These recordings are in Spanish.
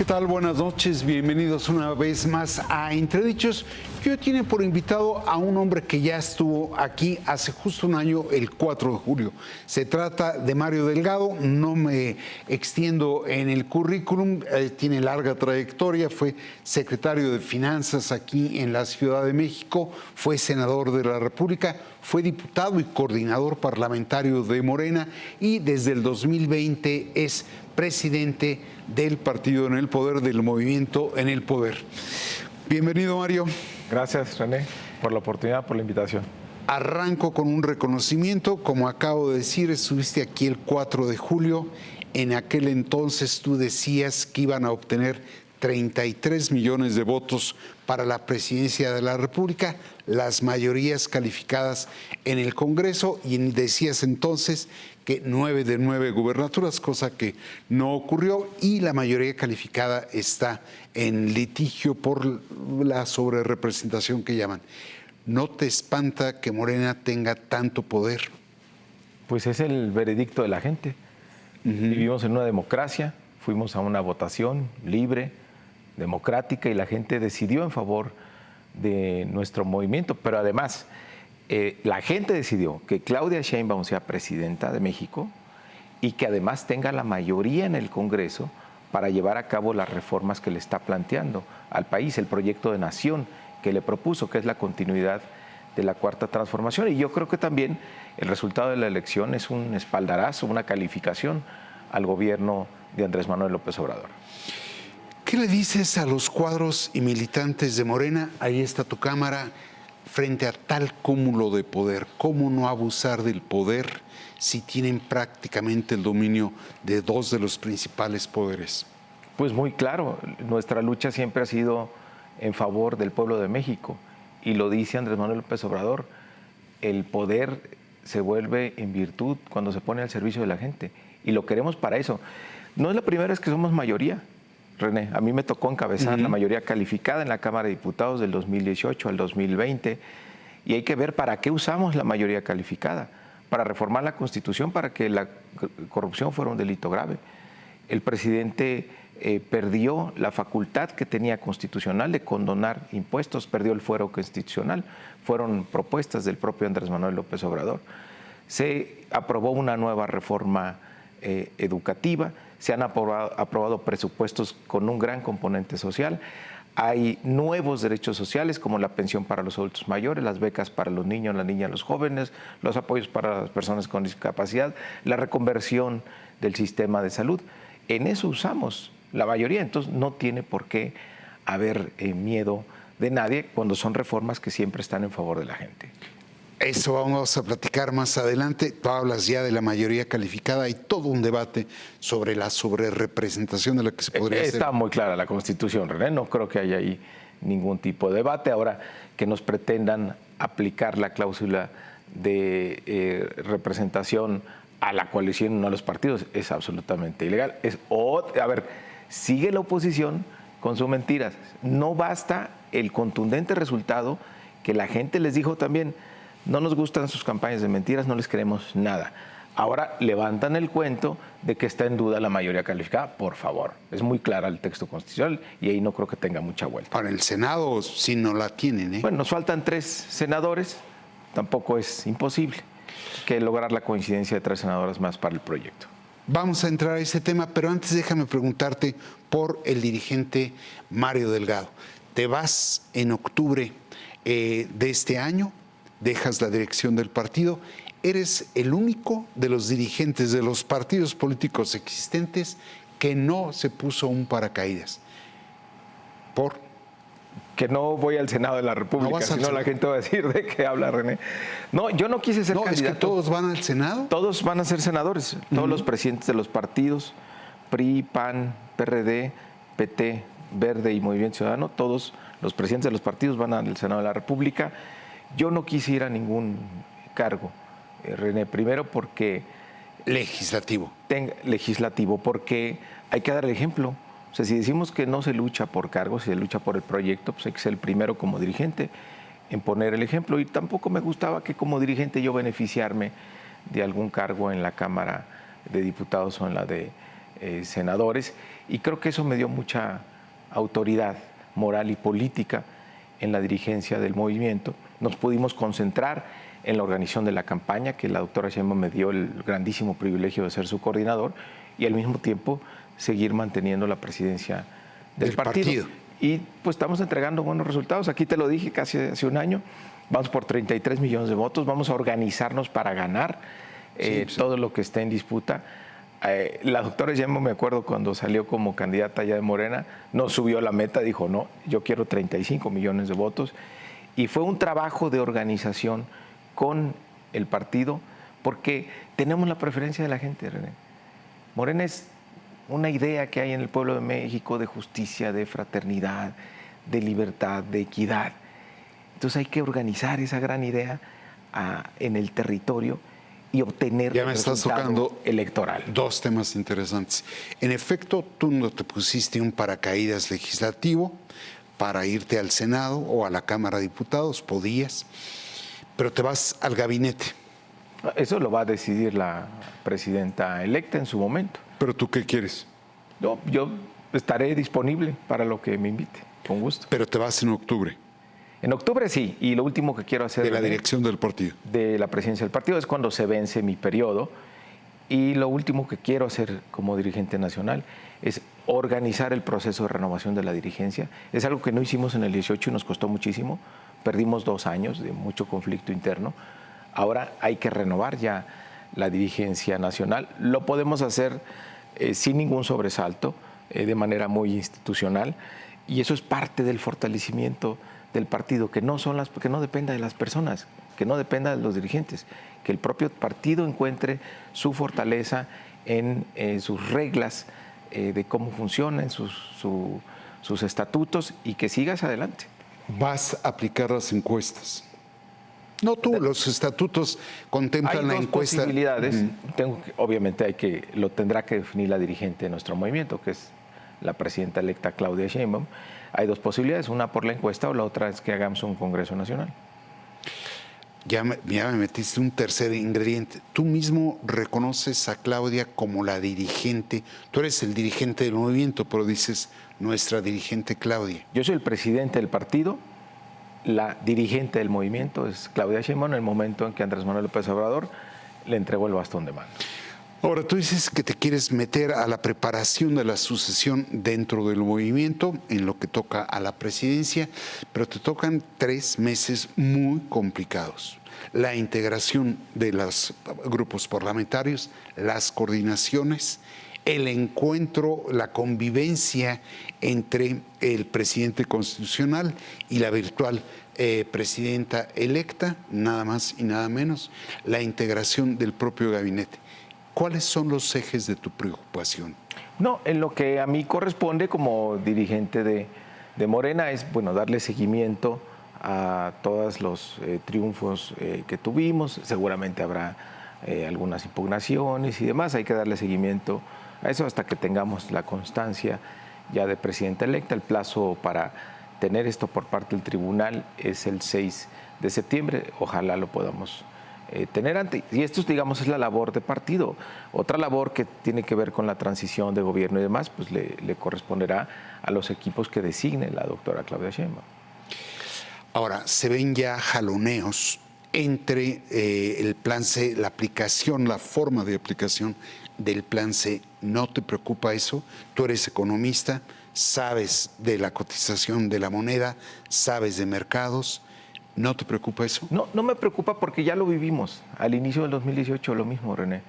¿Qué tal? Buenas noches, bienvenidos una vez más a Entredichos, que hoy tiene por invitado a un hombre que ya estuvo aquí hace justo un año, el 4 de julio. Se trata de Mario Delgado, no me extiendo en el currículum, tiene larga trayectoria, fue secretario de Finanzas aquí en la Ciudad de México, fue senador de la República, fue diputado y coordinador parlamentario de Morena y desde el 2020 es presidente del partido en el poder, del movimiento en el poder. Bienvenido, Mario. Gracias, René, por la oportunidad, por la invitación. Arranco con un reconocimiento. Como acabo de decir, estuviste aquí el 4 de julio. En aquel entonces tú decías que iban a obtener 33 millones de votos para la presidencia de la República, las mayorías calificadas en el Congreso, y decías entonces que 9 de 9 gubernaturas, cosa que no ocurrió, y la mayoría calificada está en litigio por la sobrerepresentación que llaman. ¿No te espanta que Morena tenga tanto poder? Pues es el veredicto de la gente. Vivimos en una democracia, fuimos a una votación libre, democrática, y la gente decidió en favor de nuestro movimiento, pero además la gente decidió que Claudia Sheinbaum sea presidenta de México y que además tenga la mayoría en el Congreso para llevar a cabo las reformas que le está planteando al país, el proyecto de nación que le propuso, que es la continuidad de la Cuarta Transformación. Y yo creo que también el resultado de la elección es un espaldarazo, una calificación al gobierno de Andrés Manuel López Obrador. ¿Qué le dices a los cuadros y militantes de Morena? Ahí está tu cámara, frente a tal cúmulo de poder. ¿Cómo no abusar del poder si tienen prácticamente el dominio de dos de los principales poderes? Pues muy claro, nuestra lucha siempre ha sido en favor del pueblo de México, y lo dice Andrés Manuel López Obrador: el poder se vuelve en virtud cuando se pone al servicio de la gente, y lo queremos para eso. No es la primera vez que somos mayoría, René. A mí me tocó encabezar la mayoría calificada en la Cámara de Diputados del 2018 al 2020, y hay que ver para qué usamos la mayoría calificada: para reformar la Constitución, para que la corrupción fuera un delito grave. El presidente perdió la facultad que tenía constitucional de condonar impuestos, perdió el fuero constitucional. Fueron propuestas del propio Andrés Manuel López Obrador. Se aprobó una nueva reforma educativa, se han aprobado presupuestos con un gran componente social. Hay nuevos derechos sociales como la pensión para los adultos mayores, las becas para los niños, las niñas, los jóvenes, los apoyos para las personas con discapacidad, la reconversión del sistema de salud. En eso usamos la mayoría, entonces no tiene por qué haber miedo de nadie cuando son reformas que siempre están en favor de la gente. Eso vamos a platicar más adelante. Tú hablas ya de la mayoría calificada. Hay todo un debate sobre la sobrerepresentación de la que se podría hacer. Está muy clara la Constitución, René. No creo que haya ahí ningún tipo de debate. Ahora, que nos pretendan aplicar la cláusula de representación a la coalición, no a los partidos, es absolutamente ilegal. A ver, sigue la oposición con sus mentiras. No basta el contundente resultado que la gente les dijo también: no nos gustan sus campañas de mentiras, no les queremos nada. Ahora levantan el cuento de que está en duda la mayoría calificada. Por favor, es muy clara el texto constitucional y ahí no creo que tenga mucha vuelta. Para el Senado sí no la tienen, ¿eh? Bueno, nos faltan 3 senadores, tampoco es imposible que lograr la coincidencia de 3 senadoras más para el proyecto. Vamos a entrar a ese tema, pero antes déjame preguntarte por el dirigente Mario Delgado. Te vas en octubre de este año, dejas la dirección del partido, eres el único de los dirigentes de los partidos políticos existentes que no se puso un paracaídas. ¿Por? Que no voy al Senado de la República, si no la gente va a decir de qué habla René. No, yo no quise ser candidato. ¿Es que todos van al Senado? Todos van a ser senadores, todos los presidentes de los partidos, PRI, PAN, PRD, PT, Verde y Movimiento Ciudadano, todos los presidentes de los partidos van al Senado de la República. Yo no quise ir a ningún cargo, René, primero porque... Legislativo. Legislativo, porque hay que dar el ejemplo. O sea, si decimos que no se lucha por cargos, se lucha por el proyecto, pues hay que ser el primero como dirigente en poner el ejemplo. Y tampoco me gustaba que como dirigente yo beneficiarme de algún cargo en la Cámara de Diputados o en la de senadores, y creo que eso me dio mucha autoridad moral y política en la dirigencia del movimiento. Nos pudimos concentrar en la organización de la campaña, que la doctora Sheinbaum me dio el grandísimo privilegio de ser su coordinador, y al mismo tiempo seguir manteniendo la presidencia del partido. Y pues estamos entregando buenos resultados. Aquí te lo dije casi hace un año, vamos por 33 millones de votos, vamos a organizarnos para ganar todo lo que esté en disputa. La doctora Sheinbaum, me acuerdo cuando salió como candidata ya de Morena, no subió la meta, dijo no, yo quiero 35 millones de votos, y fue un trabajo de organización con el partido, porque tenemos la preferencia de la gente, René. Morena es una idea que hay en el pueblo de México de justicia, de fraternidad, de libertad, de equidad. Entonces hay que organizar esa gran idea en el territorio y obtener ya me estás tocando electoral. Dos temas interesantes. En efecto, tú no te pusiste un paracaídas legislativo para irte al Senado o a la Cámara de Diputados, podías, pero te vas al gabinete. Eso lo va a decidir la presidenta electa en su momento. ¿Pero tú qué quieres? No, yo estaré disponible para lo que me invite, con gusto. Pero te vas en octubre. En octubre sí, y lo último que quiero hacer... De la dirección del partido. De la presidencia del partido, es cuando se vence mi periodo, y lo último que quiero hacer como dirigente nacional es organizar el proceso de renovación de la dirigencia. Es algo que no hicimos en el 18 y nos costó muchísimo, perdimos 2 años de mucho conflicto interno. Ahora hay que renovar ya la dirigencia nacional. Lo podemos hacer sin ningún sobresalto, de manera muy institucional, y eso es parte del fortalecimiento del partido, que no dependa de las personas, que no dependa de los dirigentes, que el propio partido encuentre su fortaleza en sus reglas de cómo funcionan, sus estatutos, y que sigas adelante. ¿Vas a aplicar las encuestas? No tú, los estatutos contemplan la encuesta. Hay 2 posibilidades. Obviamente lo tendrá que definir la dirigente de nuestro movimiento, que es la presidenta electa Claudia Sheinbaum. Hay 2 posibilidades, una por la encuesta o la otra es que hagamos un Congreso Nacional. Ya me metiste un tercer ingrediente. Tú mismo reconoces a Claudia como la dirigente. Tú eres el dirigente del movimiento, pero dices nuestra dirigente Claudia. Yo soy el presidente del partido. La dirigente del movimiento es Claudia Sheinbaum, en el momento en que Andrés Manuel López Obrador le entregó el bastón de mando. Ahora, tú dices que te quieres meter a la preparación de la sucesión dentro del movimiento, en lo que toca a la presidencia, pero te tocan 3 meses muy complicados. La integración de los grupos parlamentarios, las coordinaciones, el encuentro, la convivencia entre el presidente constitucional y la virtual presidenta electa, nada más y nada menos, la integración del propio gabinete. ¿Cuáles son los ejes de tu preocupación? No, en lo que a mí corresponde como dirigente de Morena es, darle seguimiento a todos los triunfos que tuvimos. Seguramente habrá algunas impugnaciones y demás. Hay que darle seguimiento a eso hasta que tengamos la constancia ya de presidenta electa. El plazo para tener esto por parte del tribunal es el 6 de septiembre. Ojalá lo podamos tener antes. Y esto, es la labor de partido. Otra labor que tiene que ver con la transición de gobierno y demás, pues le corresponderá a los equipos que designe la doctora Claudia Sheinbaum. Ahora, se ven ya jaloneos entre el plan C, la aplicación, la forma de aplicación del plan C. ¿No te preocupa eso? Tú eres economista, sabes de la cotización de la moneda, sabes de mercados. ¿No te preocupa eso? No, no me preocupa porque ya lo vivimos. Al inicio del 2018 lo mismo, René.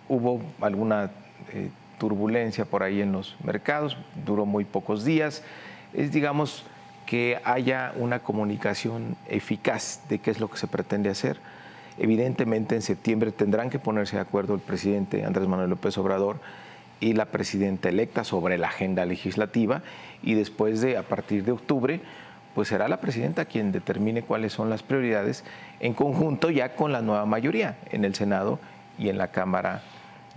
Hubo alguna turbulencia por ahí en los mercados, duró muy pocos días. Es, que haya una comunicación eficaz de qué es lo que se pretende hacer. Evidentemente en septiembre tendrán que ponerse de acuerdo el presidente Andrés Manuel López Obrador y la presidenta electa sobre la agenda legislativa, y después a partir de octubre, pues será la presidenta quien determine cuáles son las prioridades en conjunto ya con la nueva mayoría en el Senado y en la Cámara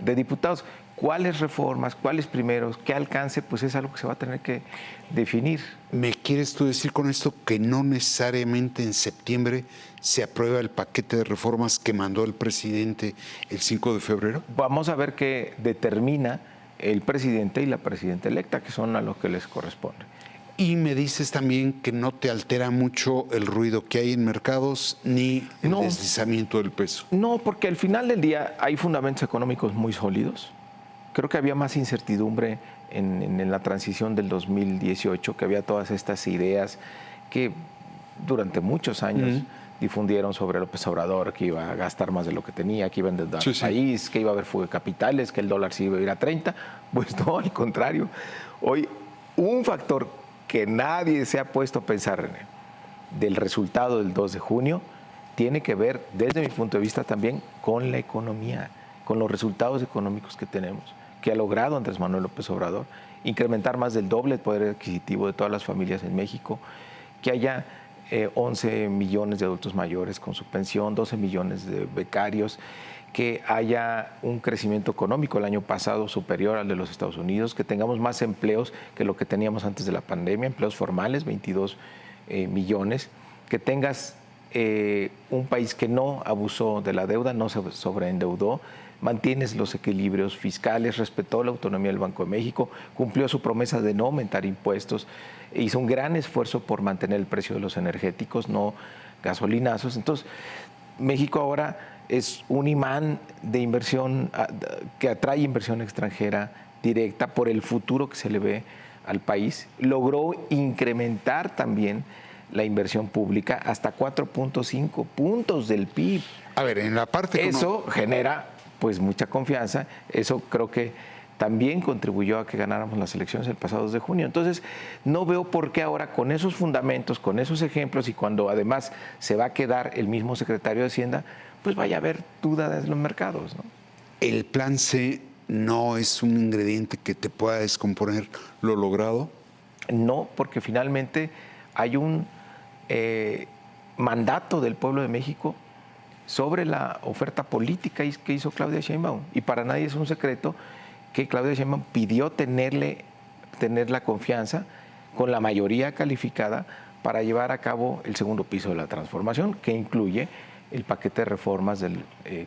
de Diputados. ¿Cuáles reformas, cuáles primeros, qué alcance? Pues es algo que se va a tener que definir. ¿Me quieres tú decir con esto que no necesariamente en septiembre se aprueba el paquete de reformas que mandó el presidente el 5 de febrero? Vamos a ver qué determina el presidente y la presidenta electa, que son a los que les corresponde. Y me dices también que no te altera mucho el ruido que hay en mercados ni el deslizamiento del peso. No, porque al final del día hay fundamentos económicos muy sólidos. Creo que había más incertidumbre en la transición del 2018, que había todas estas ideas que durante muchos años difundieron sobre López Obrador, que iba a gastar más de lo que tenía, que iba a endeudar al país, que iba a haber fuga de capitales, que el dólar sí iba a ir a 30. Pues no, al contrario. Hoy, un factor que nadie se ha puesto a pensar, René, del resultado del 2 de junio, tiene que ver, desde mi punto de vista también, con la economía, con los resultados económicos que tenemos, que ha logrado Andrés Manuel López Obrador, incrementar más del doble el poder adquisitivo de todas las familias en México, que haya 11 millones de adultos mayores con su pensión, 12 millones de becarios, que haya un crecimiento económico el año pasado superior al de los Estados Unidos, que tengamos más empleos que lo que teníamos antes de la pandemia, empleos formales, 22 millones, que tengas un país que no abusó de la deuda, no se sobreendeudó, mantienes los equilibrios fiscales, respetó la autonomía del Banco de México, cumplió su promesa de no aumentar impuestos, hizo un gran esfuerzo por mantener el precio de los energéticos, no gasolinazos. Entonces, México ahora es un imán de inversión que atrae inversión extranjera directa por el futuro que se le ve al país. Logró incrementar también la inversión pública hasta 4.5 puntos del PIB. A ver, en la parte... Eso genera pues mucha confianza. Eso creo que también contribuyó a que ganáramos las elecciones el pasado 2 de junio. Entonces, no veo por qué ahora con esos fundamentos, con esos ejemplos y cuando además se va a quedar el mismo secretario de Hacienda, pues vaya a haber duda desde los mercados, ¿no? ¿El plan C no es un ingrediente que te pueda descomponer lo logrado? No, porque finalmente hay un mandato del pueblo de México sobre la oferta política que hizo Claudia Sheinbaum. Y para nadie es un secreto que Claudia Sheinbaum pidió tener la confianza con la mayoría calificada para llevar a cabo el segundo piso de la transformación, que incluye el paquete de reformas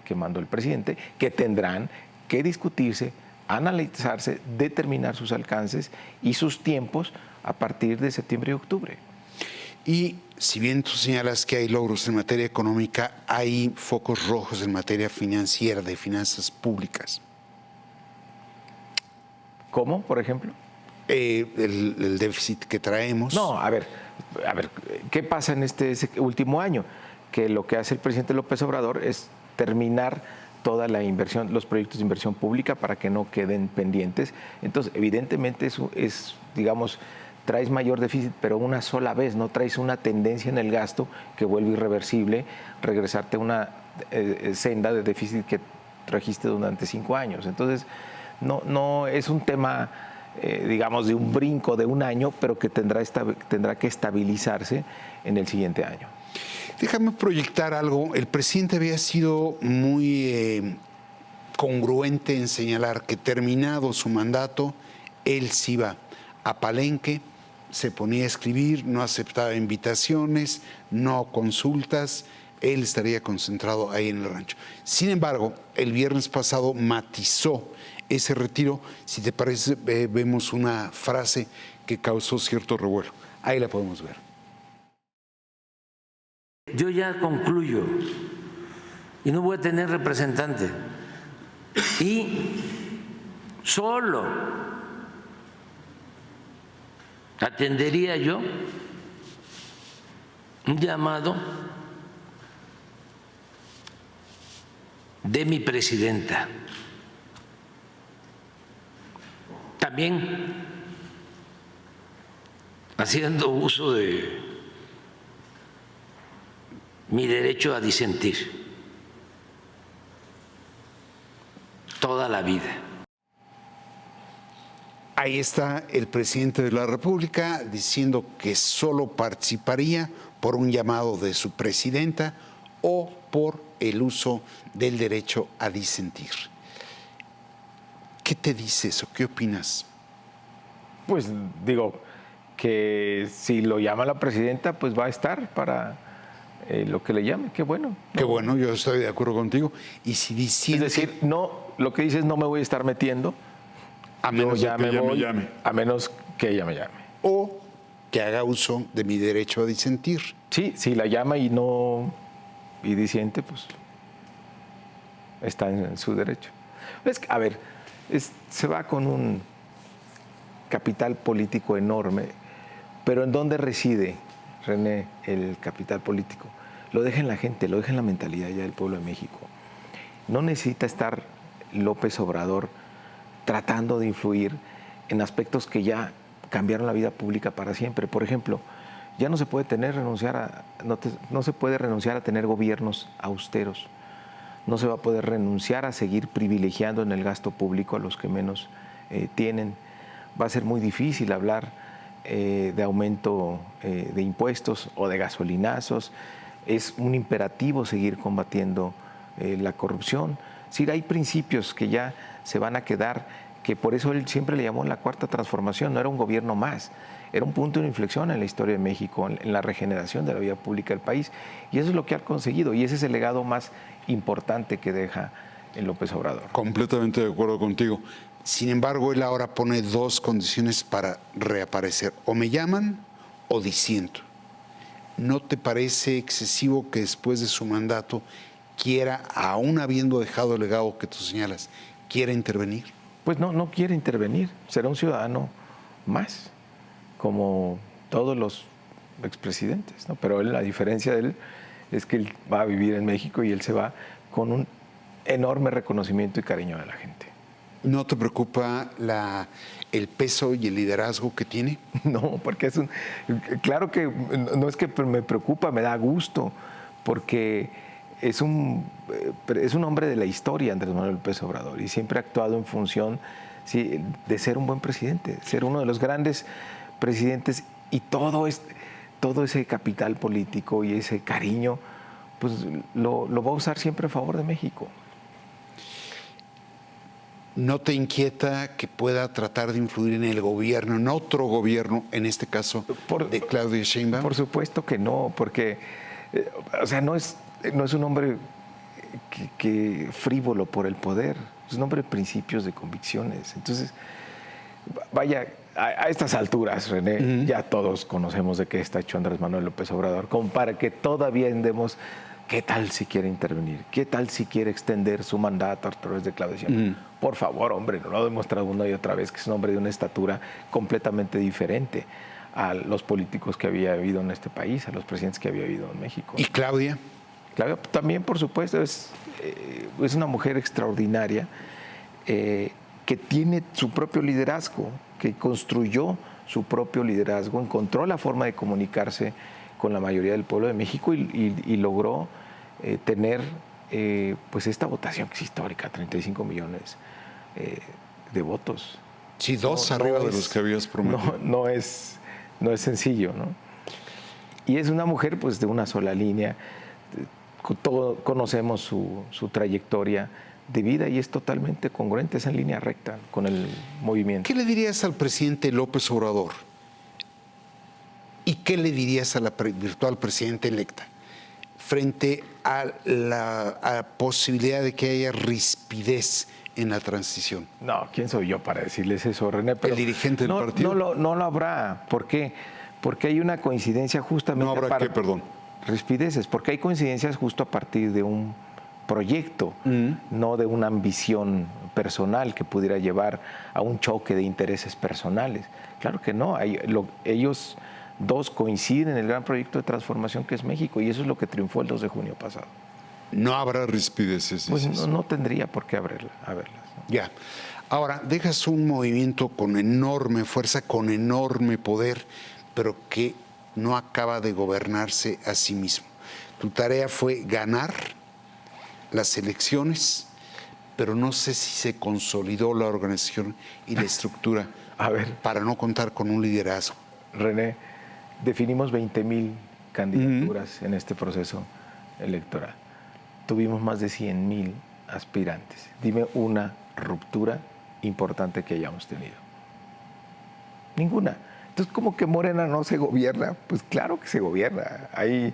que mandó el presidente, que tendrán que discutirse, analizarse, determinar sus alcances y sus tiempos a partir de septiembre y octubre. Y si bien tú señalas que hay logros en materia económica, hay focos rojos en materia financiera, de finanzas públicas. ¿Cómo, por ejemplo? El déficit que traemos. No, a ver, ¿qué pasa en este último año? Que lo que hace el presidente López Obrador es terminar toda la inversión, los proyectos de inversión pública para que no queden pendientes. Entonces, evidentemente eso es, digamos, traes mayor déficit, pero una sola vez, no traes una tendencia en el gasto que vuelve irreversible, regresarte a una senda de déficit que trajiste durante 5 años. Entonces, no es un tema, digamos, de un brinco de un año, pero que tendrá que estabilizarse en el siguiente año. Déjame proyectar algo. El presidente había sido muy congruente en señalar que terminado su mandato, él se iba a Palenque, se ponía a escribir, no aceptaba invitaciones, no consultas, él estaría concentrado ahí en el rancho. Sin embargo, el viernes pasado matizó ese retiro. Si te parece, vemos una frase que causó cierto revuelo. Ahí la podemos ver. Yo ya concluyo y no voy a tener representante. Y solo atendería yo un llamado de mi presidenta. También haciendo uso de mi derecho a disentir toda la vida. Ahí está el presidente de la República diciendo que solo participaría por un llamado de su presidenta o por el uso del derecho a disentir. ¿Qué te dice eso? ¿Qué opinas? Pues digo que si lo llama la presidenta, pues va a estar para lo que le llame. Qué bueno. Qué bueno, yo estoy de acuerdo contigo. Y si Es diciendo decir, no, lo que dice es no me voy a estar metiendo. a menos Yo ya de que me ella voy, me llame, a menos que ella me llame. o que haga uso de mi derecho a disentir. Sí, si la llama y no y disiente, pues está en su derecho. A ver, se va con un capital político enorme, pero ¿en dónde reside, René, el capital político? Lo deja en la gente, lo deja en la mentalidad ya del pueblo de México. No necesita estar López Obrador tratando de influir en aspectos que ya cambiaron la vida pública para siempre. Por ejemplo, ya no se puede no se puede renunciar a tener gobiernos austeros. No se va a poder renunciar a seguir privilegiando en el gasto público a los que menos tienen. Va a ser muy difícil hablar de aumento de impuestos o de gasolinazos. Es un imperativo seguir combatiendo la corrupción. Sí, hay principios que ya se van a quedar, que por eso él siempre le llamó la cuarta transformación. No era un gobierno más, era un punto de inflexión en la historia de México, en la regeneración de la vida pública del país. Y eso es lo que ha conseguido, y ese es el legado más importante que deja el López Obrador. Completamente de acuerdo contigo. Sin embargo, él ahora pone dos condiciones para reaparecer. O me llaman o disiento. ¿No te parece excesivo que después de su mandato quiera, aún habiendo dejado el legado que tú señalas, quiera intervenir? Pues no quiere intervenir. Será un ciudadano más, como todos los expresidentes, ¿no? Pero él, la diferencia de él es que él va a vivir en México y él se va con un enorme reconocimiento y cariño de la gente. ¿No te preocupa el peso y el liderazgo que tiene? No, porque claro que no es que me preocupa, me da gusto, porque es un hombre de la historia, Andrés Manuel López Obrador, y siempre ha actuado en función, sí, de ser un buen presidente, ser uno de los grandes presidentes, y todo ese capital político y ese cariño, pues lo va a usar siempre a favor de México. ¿No te inquieta que pueda tratar de influir en el gobierno, en otro gobierno, en este caso de Claudia Sheinbaum? Por supuesto que no, porque o sea, no es un hombre que frívolo por el poder, es un hombre de principios, de convicciones. Entonces, vaya, a estas alturas, René, ya todos conocemos de qué está hecho Andrés Manuel López Obrador, como para que todavía andemos. ¿Qué tal si quiere intervenir? ¿Qué tal si quiere extender su mandato a través de Claudia Sheinbaum? Por favor, hombre, lo ha demostrado una y otra vez que es un hombre de una estatura completamente diferente a los políticos que había habido en este país, a los presidentes que había habido en México. ¿Y Claudia? Claudia también, por supuesto, es una mujer extraordinaria que tiene su propio liderazgo, que construyó su propio liderazgo, encontró la forma de comunicarse con la mayoría del pueblo de México y logró tener pues esta votación que es histórica, 35 millones de votos. Sí, dos arriba de los que habías prometido. No es sencillo, ¿no? Y es una mujer pues de una sola línea. Todos conocemos su trayectoria de vida y es totalmente congruente, es en línea recta con el movimiento. ¿Qué le dirías al presidente López Obrador? ¿Y qué le dirías a la virtual presidenta electa frente a la posibilidad de que haya rispidez en la transición? No, ¿quién soy yo para decirles eso, René? Pero ¿el dirigente del partido? No lo habrá. ¿Por qué? Porque hay una coincidencia justamente... ¿No habrá qué, perdón? Rispideces, porque hay coincidencias justo a partir de un proyecto, no de una ambición personal que pudiera llevar a un choque de intereses personales. Claro que no, ellos dos coinciden en el gran proyecto de transformación que es México, y eso es lo que triunfó el 2 de junio pasado. No habrá rispideces. Pues no tendría por qué haberlas. ¿No? Ya. Ahora, dejas un movimiento con enorme fuerza, con enorme poder, pero que no acaba de gobernarse a sí mismo. Tu tarea fue ganar las elecciones, pero no sé si se consolidó la organización y la estructura para no contar con un liderazgo. René, definimos 20,000 candidaturas en este proceso electoral. Tuvimos más de 100,000 aspirantes. Dime una ruptura importante que hayamos tenido. Ninguna. Entonces, ¿cómo que Morena no se gobierna? Pues claro que se gobierna. Hay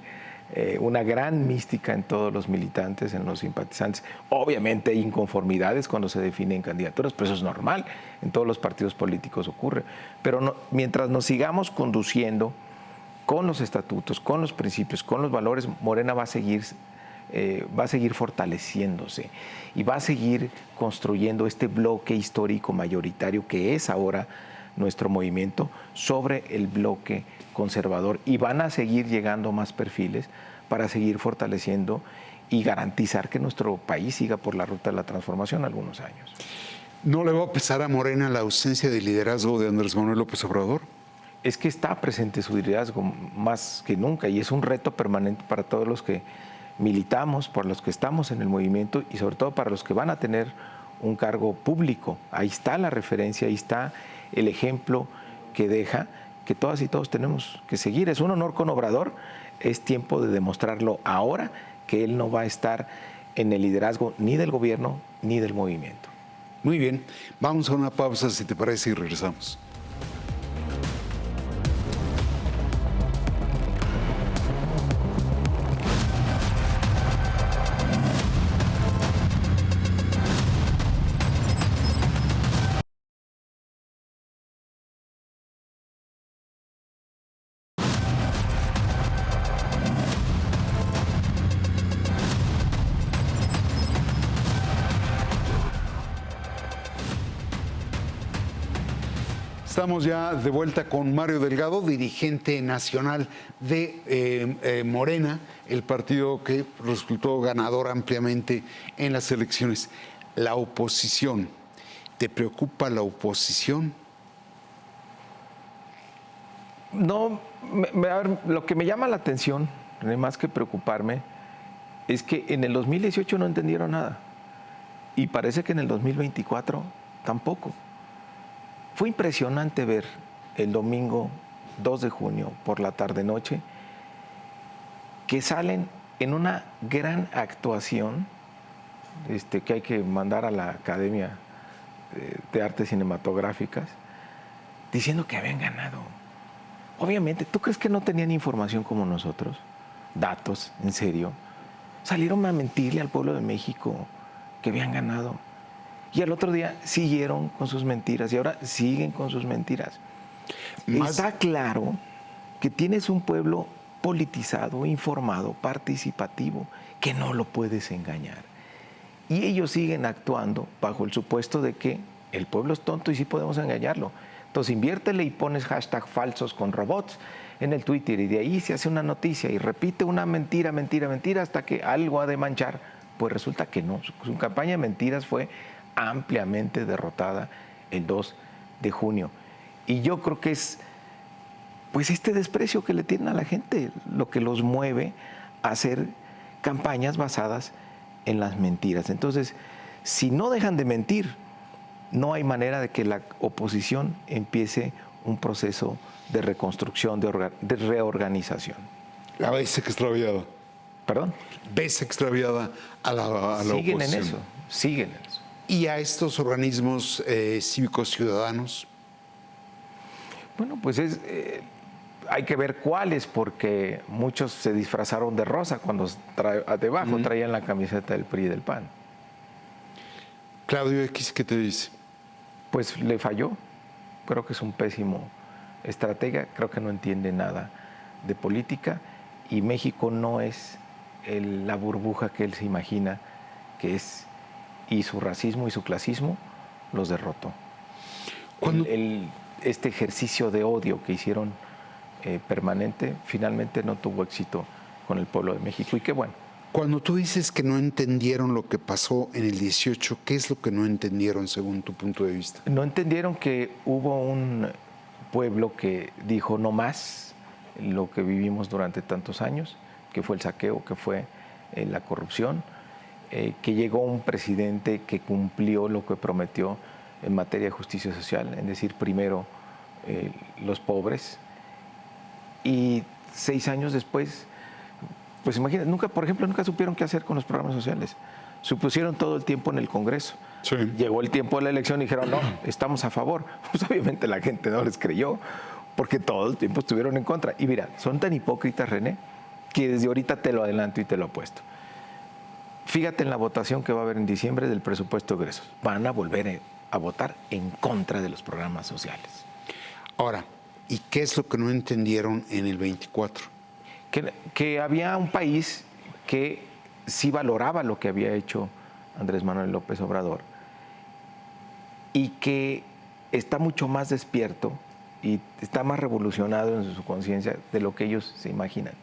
una gran mística en todos los militantes, en los simpatizantes. Obviamente hay inconformidades cuando se definen candidaturas, pero eso es normal. En todos los partidos políticos ocurre. Pero no, mientras nos sigamos conduciendo con los estatutos, con los principios, con los valores, Morena va a seguir fortaleciéndose y va a seguir construyendo este bloque histórico mayoritario que es ahora nuestro movimiento sobre el bloque conservador, y van a seguir llegando más perfiles para seguir fortaleciendo y garantizar que nuestro país siga por la ruta de la transformación algunos años. ¿No le va a pesar a Morena la ausencia de liderazgo de Andrés Manuel López Obrador? Es que está presente su liderazgo más que nunca, y es un reto permanente para todos los que militamos, por los que estamos en el movimiento y sobre todo para los que van a tener un cargo público. Ahí está la referencia, ahí está el ejemplo que deja, que todas y todos tenemos que seguir. Es un honor con Obrador, es tiempo de demostrarlo ahora, que él no va a estar en el liderazgo ni del gobierno ni del movimiento. Muy bien, vamos a una pausa si te parece y regresamos. Estamos ya de vuelta con Mario Delgado, dirigente nacional de Morena, el partido que resultó ganador ampliamente en las elecciones. La oposición, ¿te preocupa la oposición? No, a ver, lo que me llama la atención, más que preocuparme, es que en el 2018 no entendieron nada y parece que en el 2024 tampoco. Fue impresionante ver el domingo 2 de junio por la tarde-noche que salen en una gran actuación que hay que mandar a la Academia de Artes Cinematográficas diciendo que habían ganado. Obviamente, ¿tú crees que no tenían información como nosotros? Datos, en serio. Salieron a mentirle al pueblo de México que habían ganado. Y al otro día siguieron con sus mentiras y ahora siguen con sus mentiras. Está claro que tienes un pueblo politizado, informado, participativo, que no lo puedes engañar. Y ellos siguen actuando bajo el supuesto de que el pueblo es tonto y sí podemos engañarlo. Entonces inviértele y pones hashtag falsos con robots en el Twitter y de ahí se hace una noticia y repite una mentira, mentira, mentira hasta que algo ha de manchar. Pues resulta que no. Su campaña de mentiras fue ampliamente derrotada el 2 de junio. Y yo creo que es pues este desprecio que le tienen a la gente lo que los mueve a hacer campañas basadas en las mentiras. Entonces, si no dejan de mentir, no hay manera de que la oposición empiece un proceso de reconstrucción, de reorganización. La ves extraviada. ¿Perdón? ¿Ves extraviada a la oposición? Siguen en eso, siguen en eso. ¿Y a estos organismos cívicos ciudadanos? Bueno, pues hay que ver cuáles, porque muchos se disfrazaron de rosa cuando debajo traían la camiseta del PRI y del PAN. Claudio X, ¿qué te dice? Pues le falló. Creo que es un pésimo estratega, creo que no entiende nada de política y México no es la burbuja que él se imagina que es, y su racismo y su clasismo los derrotó. Este ejercicio de odio que hicieron permanente finalmente no tuvo éxito con el pueblo de México y qué bueno. Cuando tú dices que no entendieron lo que pasó en el 18, ¿qué es lo que no entendieron según tu punto de vista? No entendieron que hubo un pueblo que dijo no más lo que vivimos durante tantos años, que fue el saqueo, que fue la corrupción, que llegó un presidente que cumplió lo que prometió en materia de justicia social, es decir, primero los pobres, y 6 años después, pues imagínate, por ejemplo, nunca supieron qué hacer con los programas sociales. supusieron todo el tiempo en el Congreso. Sí. Llegó el tiempo de la elección y dijeron, no, estamos a favor. Pues obviamente la gente no les creyó, porque todo el tiempo estuvieron en contra. Y mira, son tan hipócritas, René, que desde ahorita te lo adelanto y te lo apuesto. Fíjate en la votación que va a haber en diciembre del presupuesto de egresos. Van a volver a votar en contra de los programas sociales. Ahora, ¿y qué es lo que no entendieron en el 24? Que había un país que sí valoraba lo que había hecho Andrés Manuel López Obrador y que está mucho más despierto y está más revolucionado en su conciencia de lo que ellos se imaginan.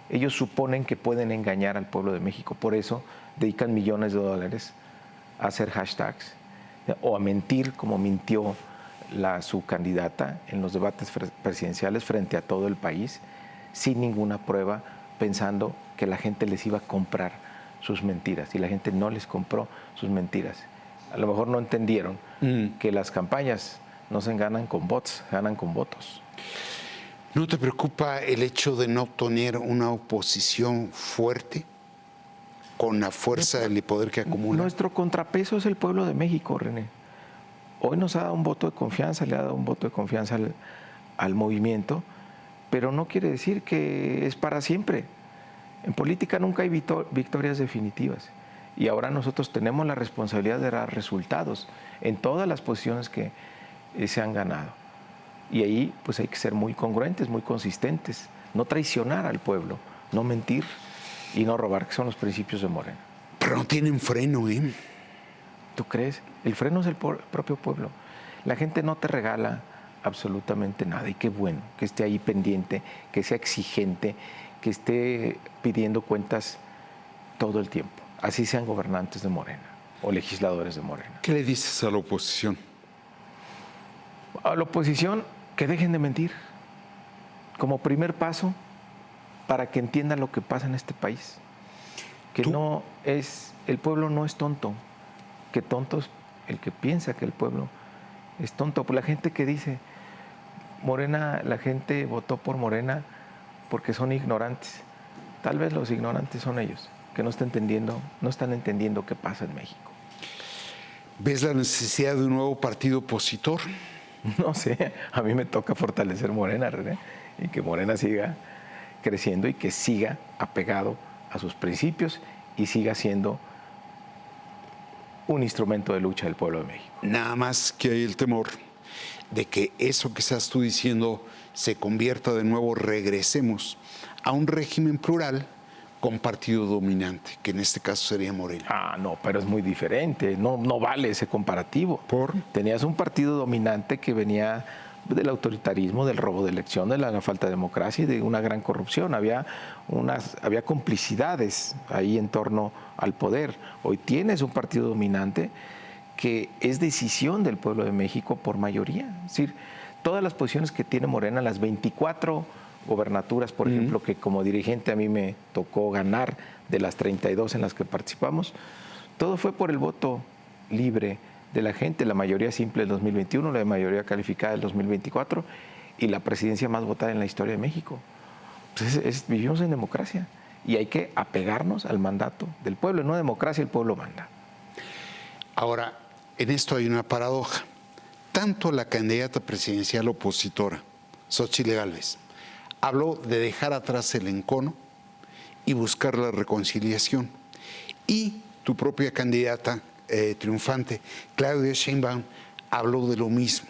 Ellos suponen que pueden engañar al pueblo de México, por eso dedican millones de dólares a hacer hashtags o a mentir como mintió su candidata en los debates presidenciales frente a todo el país, sin ninguna prueba, pensando que la gente les iba a comprar sus mentiras, y la gente no les compró sus mentiras. A lo mejor no entendieron que las campañas no se ganan con bots, se ganan con votos. ¿No te preocupa el hecho de no tener una oposición fuerte con la fuerza del poder que acumula? Nuestro contrapeso es el pueblo de México, René. Hoy nos ha dado un voto de confianza, le ha dado un voto de confianza al movimiento, pero no quiere decir que es para siempre. En política nunca hay victorias definitivas, y ahora nosotros tenemos la responsabilidad de dar resultados en todas las posiciones que se han ganado. Y ahí pues hay que ser muy congruentes, muy consistentes, no traicionar al pueblo, no mentir y no robar, que son los principios de Morena. Pero no tienen freno, ¿eh? ¿Tú crees? El freno es el propio pueblo. La gente no te regala absolutamente nada, y qué bueno que esté ahí pendiente, que sea exigente, que esté pidiendo cuentas todo el tiempo. Así sean gobernantes de Morena o legisladores de Morena. ¿Qué le dices a la oposición? A la oposición, que dejen de mentir, como primer paso para que entiendan lo que pasa en este país. Que el pueblo no es tonto, que tonto es el que piensa que el pueblo es tonto. Por la gente que dice, Morena, la gente votó por Morena porque son ignorantes. Tal vez los ignorantes son ellos, que no están entendiendo qué pasa en México. ¿Ves la necesidad de un nuevo partido opositor? No sé, a mí me toca fortalecer Morena, René, y que Morena siga creciendo y que siga apegado a sus principios y siga siendo un instrumento de lucha del pueblo de México. Nada más que hay el temor de que eso que estás tú diciendo se convierta de nuevo, regresemos a un régimen plural con partido dominante, que en este caso sería Morena. Ah, no, pero es muy diferente, no vale ese comparativo. ¿Por? Tenías un partido dominante que venía del autoritarismo, del robo de elección, de la falta de democracia y de una gran corrupción. Había complicidades ahí en torno al poder. Hoy tienes un partido dominante que es decisión del pueblo de México por mayoría. Es decir, todas las posiciones que tiene Morena, las 24 gobernaturas, por ejemplo, que como dirigente a mí me tocó ganar de las 32 en las que participamos, todo fue por el voto libre de la gente, la mayoría simple del 2021, la mayoría calificada del 2024 y la presidencia más votada en la historia de México. Pues vivimos en democracia y hay que apegarnos al mandato del pueblo. En una democracia el pueblo manda. Ahora, en esto hay una paradoja. Tanto la candidata presidencial opositora, Xóchitl Gálvez, habló de dejar atrás el encono y buscar la reconciliación. Y tu propia candidata triunfante, Claudia Sheinbaum, habló de lo mismo.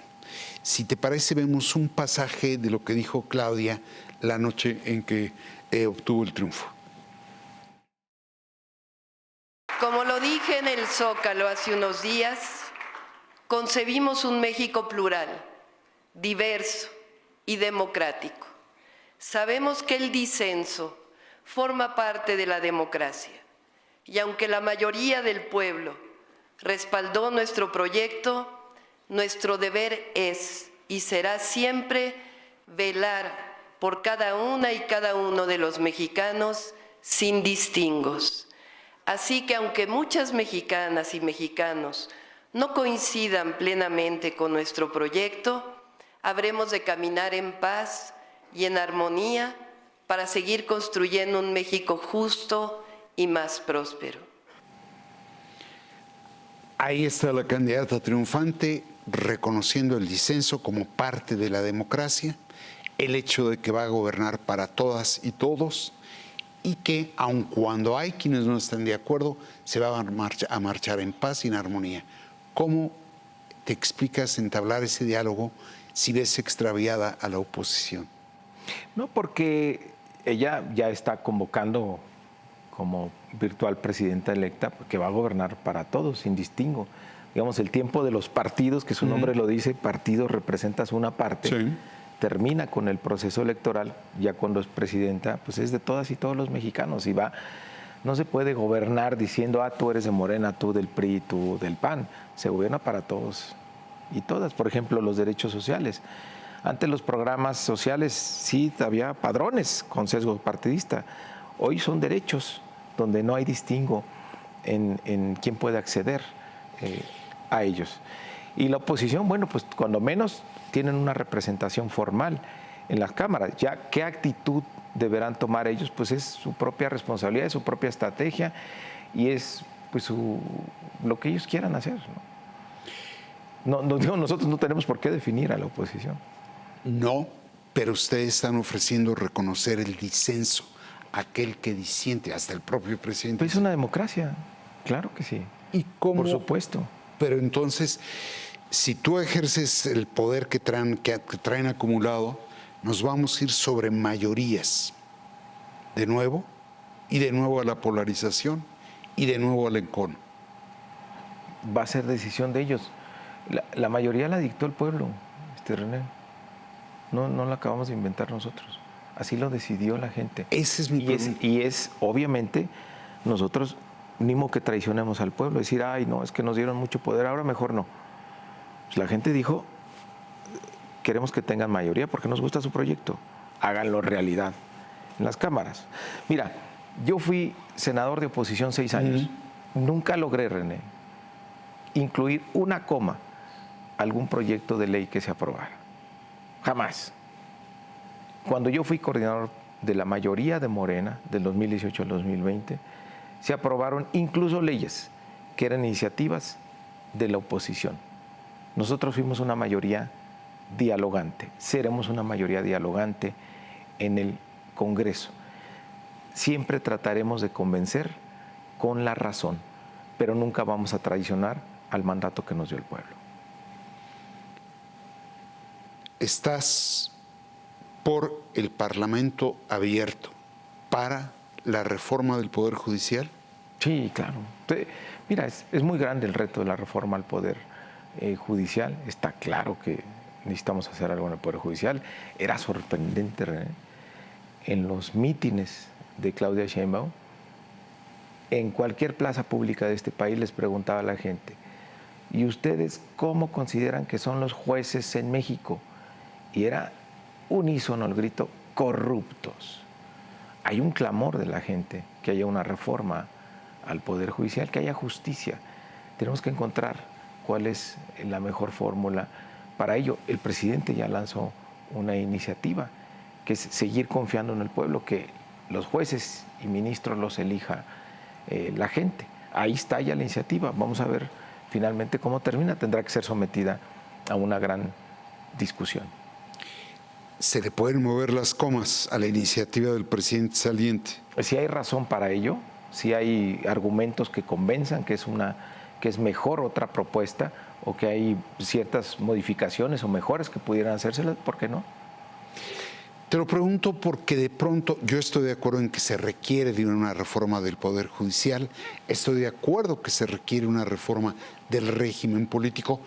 Si te parece, vemos un pasaje de lo que dijo Claudia la noche en que obtuvo el triunfo. Como lo dije en el Zócalo hace unos días, concebimos un México plural, diverso y democrático. Sabemos que el disenso forma parte de la democracia, y aunque la mayoría del pueblo respaldó nuestro proyecto, nuestro deber es y será siempre velar por cada una y cada uno de los mexicanos sin distingos. Así que aunque muchas mexicanas y mexicanos no coincidan plenamente con nuestro proyecto, habremos de caminar en paz y en armonía para seguir construyendo un México justo y más próspero. Ahí está la candidata triunfante reconociendo el disenso como parte de la democracia, el hecho de que va a gobernar para todas y todos y que aun cuando hay quienes no están de acuerdo, se va a marchar en paz y en armonía. ¿Cómo te explicas entablar ese diálogo si ves extraviada a la oposición? No, porque ella ya está convocando como virtual presidenta electa, que va a gobernar para todos, sin distingo. Digamos, el tiempo de los partidos, que su nombre lo dice, partido representas una parte, Sí. termina con el proceso electoral, ya cuando es presidenta, pues es de todas y todos los mexicanos, y va, no se puede gobernar diciendo, tú eres de Morena, tú del PRI, tú del PAN, se gobierna para todos y todas. Por ejemplo, los derechos sociales. Antes los programas sociales sí había padrones con sesgo partidista, hoy son derechos donde no hay distingo en quién puede acceder a ellos. Y la oposición, bueno, pues cuando menos tienen una representación formal en las cámaras. Ya qué actitud deberán tomar ellos, pues es su propia responsabilidad, es su propia estrategia y es pues lo que ellos quieran hacer, ¿no? Nosotros no tenemos por qué definir a la oposición. No, pero ustedes están ofreciendo reconocer el disenso, aquel que disiente, hasta el propio presidente. Pues es una democracia, claro que sí. ¿Y cómo? Por supuesto. Pero entonces, si tú ejerces el poder que traen acumulado, nos vamos a ir sobre mayorías, de nuevo, y de nuevo a la polarización, y de nuevo al encono. Va a ser decisión de ellos. La mayoría la dictó el pueblo, René. No la acabamos de inventar nosotros. Así lo decidió la gente. Ese es mi pregunta. Y es, obviamente, nosotros ni modo que traicionemos al pueblo, decir, no, es que nos dieron mucho poder, ahora mejor no. Pues la gente dijo, queremos que tengan mayoría porque nos gusta su proyecto, háganlo realidad en las cámaras. Mira, yo fui senador de oposición 6 años, nunca logré, René, incluir una coma algún proyecto de ley que se aprobara, jamás. Cuando yo fui coordinador de la mayoría de Morena, del 2018 al 2020, se aprobaron incluso leyes que eran iniciativas de la oposición. Nosotros fuimos una mayoría dialogante, seremos una mayoría dialogante en el Congreso. Siempre trataremos de convencer con la razón, pero nunca vamos a traicionar al mandato que nos dio el pueblo. Estás por el Parlamento abierto para la reforma del Poder Judicial. Sí, claro. Mira, es muy grande el reto de la reforma al Poder Judicial. Está claro que necesitamos hacer algo en el Poder Judicial. Era sorprendente, René, en los mítines de Claudia Sheinbaum, en cualquier plaza pública de este país les preguntaba a la gente, ¿y ustedes cómo consideran que son los jueces en México? Y era unísono el grito, corruptos. Hay un clamor de la gente que haya una reforma al Poder Judicial, que haya justicia. Tenemos que encontrar cuál es la mejor fórmula para ello. El presidente ya lanzó una iniciativa, que es seguir confiando en el pueblo, que los jueces y ministros los elija la gente. Ahí está ya la iniciativa. Vamos a ver finalmente cómo termina. Tendrá que ser sometida a una gran discusión. ¿Se le pueden mover las comas a la iniciativa del presidente saliente? Si hay razón para ello, si hay argumentos que convenzan que es mejor otra propuesta o que hay ciertas modificaciones o mejoras que pudieran hacérselas, ¿por qué no? Te lo pregunto porque de pronto yo estoy de acuerdo en que se requiere de una reforma del Poder Judicial, estoy de acuerdo que se requiere una reforma del régimen político,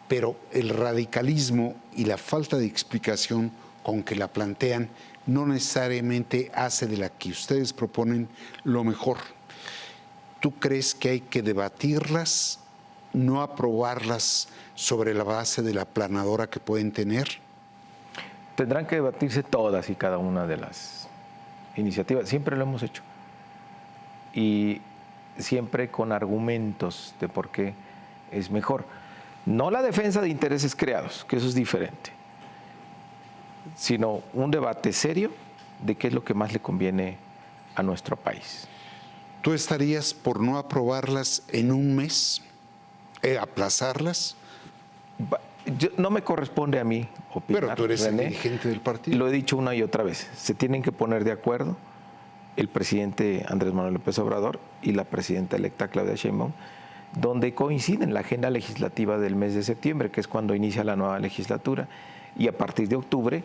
pero el radicalismo y la falta de explicación con que la plantean no necesariamente hace de la que ustedes proponen lo mejor. ¿Tú crees que hay que debatirlas, no aprobarlas sobre la base de la aplanadora que pueden tener? Tendrán que debatirse todas y cada una de las iniciativas. Siempre lo hemos hecho. Y siempre con argumentos de por qué es mejor. No la defensa de intereses creados, que eso es diferente, sino un debate serio de qué es lo que más le conviene a nuestro país. ¿Tú estarías por no aprobarlas en un mes? ¿Aplazarlas? No me corresponde a mí opinar. Pero tú eres René. el dirigente del partido. Lo he dicho una y otra vez. Se tienen que poner de acuerdo el presidente Andrés Manuel López Obrador y la presidenta electa Claudia Sheinbaum, donde coinciden la agenda legislativa del mes de septiembre, que es cuando inicia la nueva legislatura, y a partir de octubre,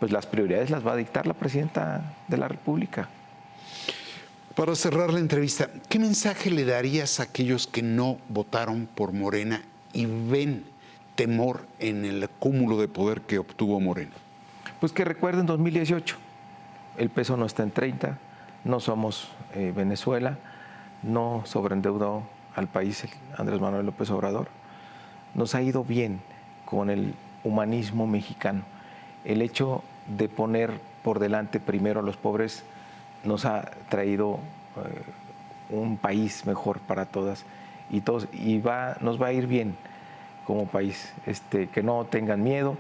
pues las prioridades las va a dictar la presidenta de la República. Para cerrar la entrevista, ¿qué mensaje le darías a aquellos que no votaron por Morena y ven temor en el cúmulo de poder que obtuvo Morena? Pues que recuerden 2018, el peso no está en 30, no somos Venezuela, no sobreendeudó al país Andrés Manuel López Obrador, nos ha ido bien con el humanismo mexicano. El hecho de poner por delante primero a los pobres nos ha traído un país mejor para todas y todos, y nos va a ir bien como país, que no tengan miedo.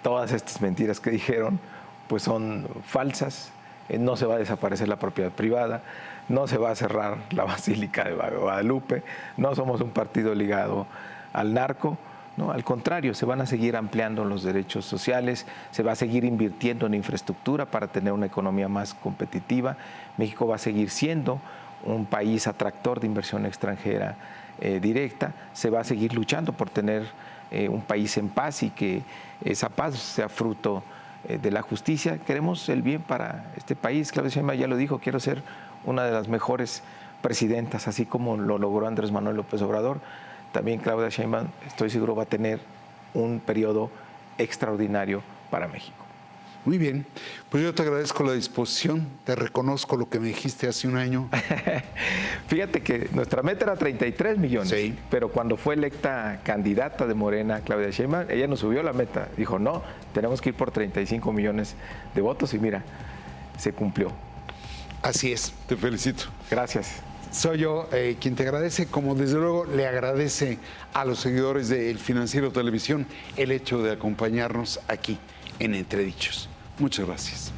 Todas estas mentiras que dijeron pues son falsas. No se va a desaparecer la propiedad privada, no se va a cerrar la Basílica de Guadalupe, no somos un partido ligado al narco, no, al contrario, se van a seguir ampliando los derechos sociales, se va a seguir invirtiendo en infraestructura para tener una economía más competitiva. México va a seguir siendo un país atractor de inversión extranjera directa, se va a seguir luchando por tener un país en paz y que esa paz sea fruto de la justicia. Queremos el bien para este país. Claudia Sheinbaum ya lo dijo, quiero ser una de las mejores presidentas, así como lo logró Andrés Manuel López Obrador. También Claudia Sheinbaum, estoy seguro, va a tener un periodo extraordinario para México. Muy bien, pues yo te agradezco la disposición, te reconozco lo que me dijiste hace un año. Fíjate que nuestra meta era 33 millones, sí, pero cuando fue electa candidata de Morena, Claudia Sheinbaum, ella nos subió la meta, dijo no, tenemos que ir por 35 millones de votos y mira, se cumplió. Así es, te felicito. Gracias. Soy yo quien te agradece, como desde luego le agradece a los seguidores de El Financiero Televisión el hecho de acompañarnos aquí en Entredichos. Muchas gracias.